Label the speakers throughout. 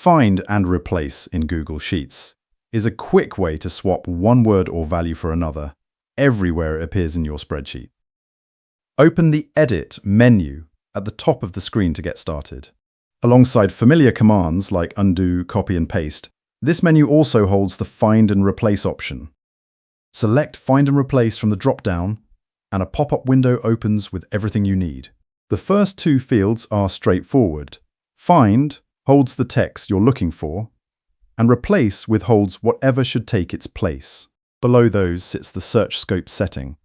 Speaker 1: Find and replace in Google Sheets is a quick way to swap one word or value for another everywhere it appears in your spreadsheet. Open the Edit menu at the top of the screen to get started. Alongside familiar commands like undo, copy and paste, this menu also holds the Find and Replace option. Select Find and Replace from the drop-down, and a pop-up window opens with everything you need. The first two fields are straightforward. Find holds the text you're looking for, and Replace withholds whatever should take its place. Below those sits the search scope setting,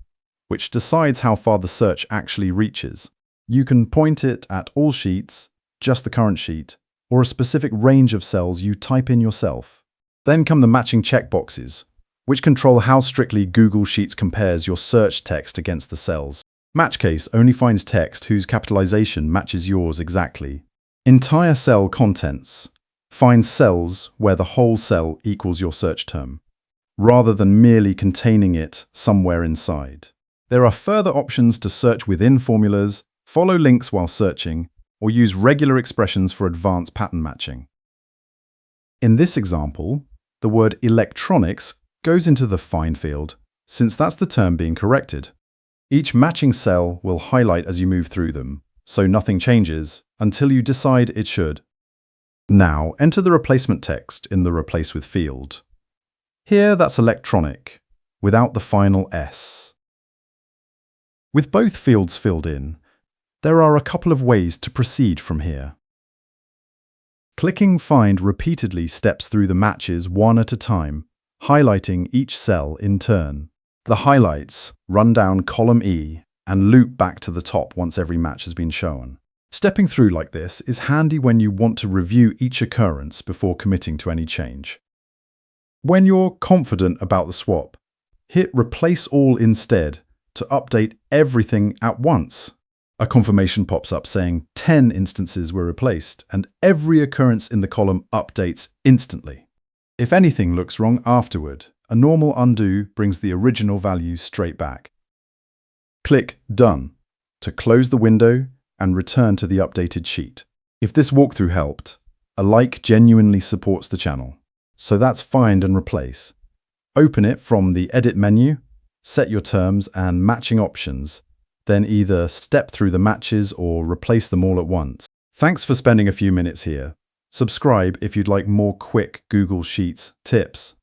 Speaker 1: which decides how far the search actually reaches. You can point it at all sheets, just the current sheet, or a specific range of cells you type in yourself. Then come the matching checkboxes, which control how strictly Google Sheets compares your search text against the cells. Matchcase only finds text whose capitalization matches yours exactly. Entire cell contents finds cells where the whole cell equals your search term, rather than merely containing it somewhere inside. There are further options to search within formulas, follow links while searching, or use regular expressions for advanced pattern matching. In this example, the word electronics goes into the Find field, since that's the term being corrected. Each matching cell will highlight as you move through them, so nothing changes until you decide it should. Now, enter the replacement text in the Replace With field. Here, that's electronic, without the final S. With both fields filled in, there are a couple of ways to proceed from here. Clicking Find repeatedly steps through the matches one at a time, highlighting each cell in turn. The highlights run down column E and loop back to the top once every match has been shown. Stepping through like this is handy when you want to review each occurrence before committing to any change. When you're confident about the swap, hit Replace All instead to update everything at once. A confirmation pops up saying 10 instances were replaced, and every occurrence in the column updates instantly. If anything looks wrong afterward, a normal undo brings the original value straight back. Click Done to close the window and return to the updated sheet. If this walkthrough helped, a like genuinely supports the channel. So that's Find and Replace. Open it from the Edit menu, set your terms and matching options, then either step through the matches or replace them all at once. Thanks for spending a few minutes here. Subscribe if you'd like more quick Google Sheets tips.